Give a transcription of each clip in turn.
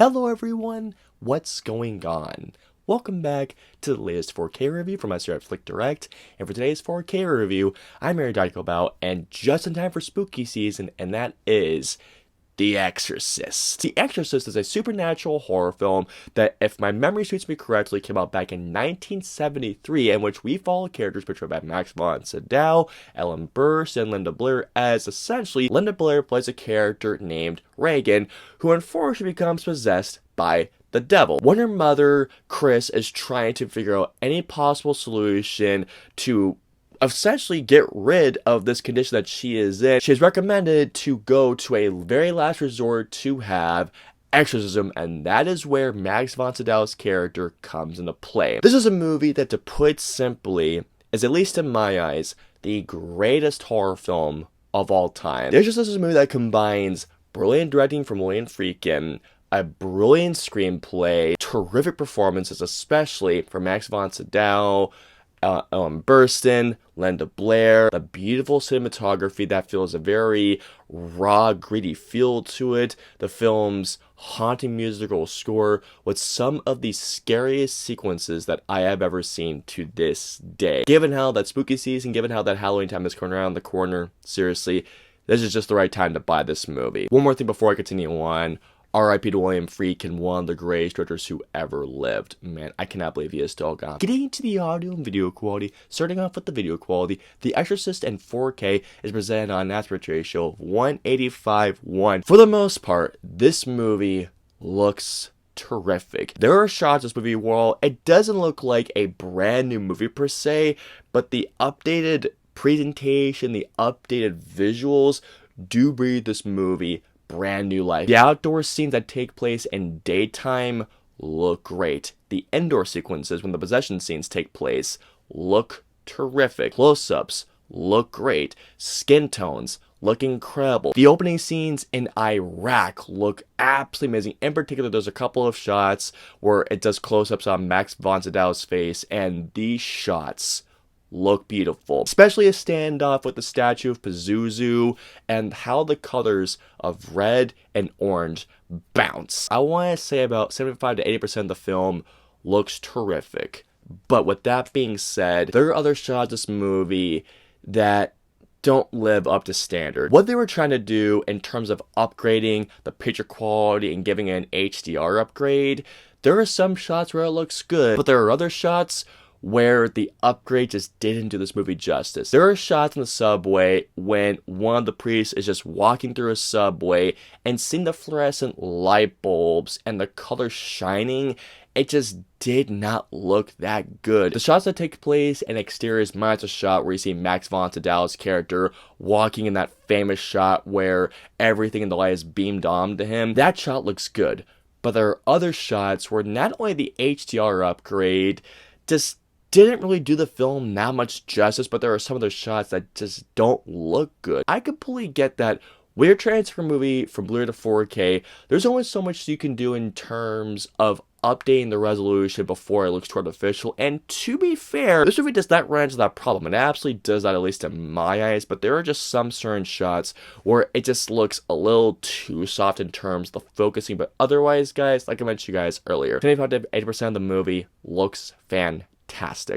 Hello everyone, what's going on? Welcome back to the latest 4K review from us here at FlickDirect, and for today's 4K review, I'm here to talk about, and just in time for spooky season, and that is The Exorcist. The Exorcist is a supernatural horror film that, if my memory suits me correctly, came out back in 1973, in which we follow characters portrayed by Max von Sydow, Ellen Burst, and Linda Blair, as essentially Linda Blair plays a character named Reagan, who unfortunately becomes possessed by the devil. When her mother, Chris, is trying to figure out any possible solution to essentially get rid of this condition that she is in, she is recommended to go to a very last resort to have exorcism, and that is where Max von Sydow's character comes into play. This is a movie that, to put simply, is, at least in my eyes, the greatest horror film of all time. The Exorcist is a movie that combines brilliant directing from William Friedkin, a brilliant screenplay, terrific performances, especially for Max von Sydow, Ellen Burstyn, Linda Blair, the beautiful cinematography that feels a very raw, gritty feel to it, the film's haunting musical score with some of the scariest sequences that I have ever seen to this day. Given how that spooky season, given how that Halloween time is coming around the corner, seriously, this is just the right time to buy this movie. One more thing before I continue on. R.I.P. to William Friedkin, one of the greatest directors who ever lived. Man, I cannot believe he is still gone. Getting into the audio and video quality, starting off with the video quality, The Exorcist in 4K is presented on an aspect ratio of 185:1. For the most part, this movie looks terrific. There are shots in this movie where it doesn't look like a brand new movie per se, but the updated presentation, the updated visuals do breathe this movie brand new life. The outdoor scenes that take place in daytime look great. The indoor sequences, when the possession scenes take place, look terrific. Close-ups look great. Skin tones look incredible. The opening scenes in Iraq look absolutely amazing. In particular, there's a couple of shots where it does close-ups on Max von Sydow's face, and these shots look beautiful, especially a standoff with the statue of Pazuzu and how the colors of red and orange bounce. I want to say about 75 to 80% of the film looks terrific, but with that being said, there are other shots in this movie that don't live up to standard. What they were trying to do in terms of upgrading the picture quality and giving it an HDR upgrade, there are some shots where it looks good, but there are other shots where the upgrade just didn't do this movie justice. There are shots in the subway when one of the priests is just walking through a subway and seeing the fluorescent light bulbs and the colors shining. It just did not look that good. The shots that take place in exteriors, minus a shot where you see Max von Sydow's character walking in that famous shot where everything in the light is beamed on to him, that shot looks good. But there are other shots where not only the HDR upgrade just didn't really do the film that much justice, but there are some of those shots that just don't look good. I completely get that when you're transferring a movie from Blu-ray to 4K, there's only so much you can do in terms of updating the resolution before it looks too artificial, and to be fair, this movie does not run into that problem. It absolutely does that, at least in my eyes, but there are just some certain shots where it just looks a little too soft in terms of the focusing, but otherwise, guys, like I mentioned to you guys earlier, 25 to 80% of the movie looks fantastic.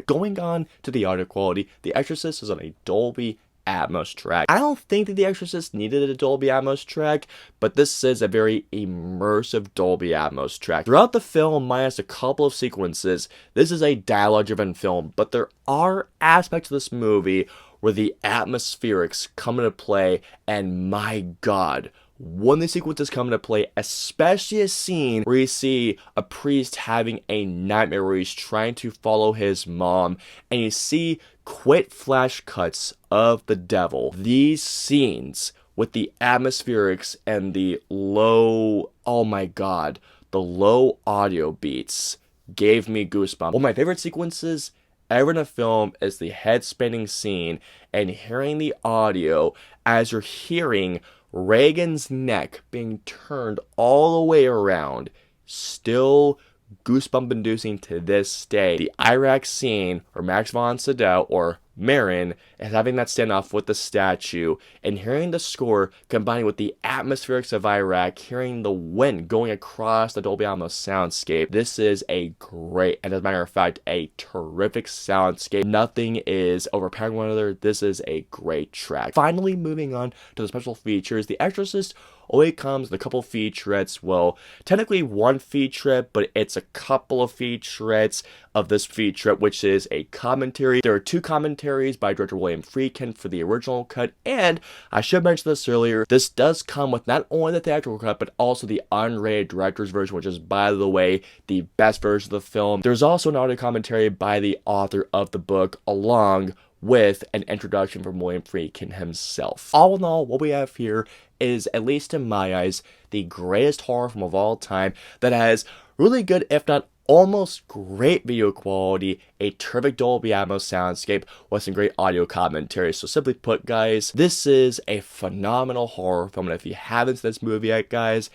Going on to the audio quality, The Exorcist is on a Dolby Atmos track. I don't think that The Exorcist needed a Dolby Atmos track, but this is a very immersive Dolby Atmos track. Throughout the film, minus a couple of sequences, this is a dialogue-driven film, but there are aspects of this movie where the atmospherics come into play, and my god, when the sequences come into play, especially a scene where you see a priest having a nightmare where he's trying to follow his mom, and you see quick flash cuts of the devil. These scenes with the atmospherics and the low, oh my god, the low audio beats gave me goosebumps. One of my favorite sequences ever in a film is the head-spinning scene and hearing the audio as you're hearing Reagan's neck being turned all the way around. Still goosebump inducing to this day. The Iraq scene where Max von Sydow, or Marin and having that standoff with the statue and hearing the score combined with the atmospherics of Iraq, hearing the wind going across the Dolby Atmos soundscape. This is a great, and as a matter of fact, a terrific soundscape. Nothing is overpowering one another. This is a great track. Finally, moving on to the special features, The Exorcist only comes with a couple featurettes. Well, technically one featurette, but it's a couple of featurettes of this featurette, which is a commentary. There are two commentaries by director William Friedkin for the original cut, and I should mention this earlier, this does come with not only the theatrical cut, but also the unrated director's version, which is, by the way, the best version of the film. There's also an audio commentary by the author of the book, along with an introduction from William Friedkin himself. All in all, what we have here is, at least in my eyes, the greatest horror film of all time that has really good, if not almost great video quality, a terrific Dolby Atmos soundscape with some great audio commentary. So simply put, guys, this is a phenomenal horror film, and if you haven't seen this movie yet, guys,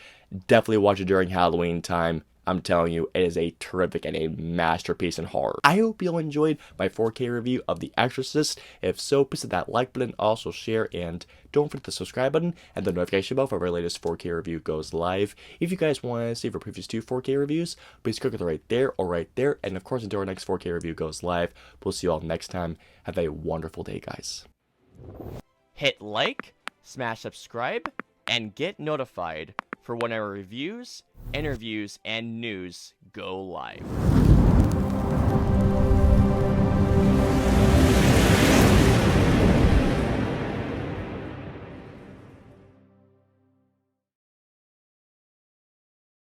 definitely watch it during Halloween time. I'm telling you, it is a terrific and a masterpiece in horror. I hope you all enjoyed my 4K review of The Exorcist. If so, please hit that like button, also share, and don't forget the subscribe button and the notification bell for our latest 4K review goes live. If you guys want to see our previous 2 4K reviews, please click it right there or right there. And of course, until our next 4K review goes live, we'll see you all next time. Have a wonderful day, guys. Hit like, smash subscribe, and get notified for when our reviews, interviews, and news go live.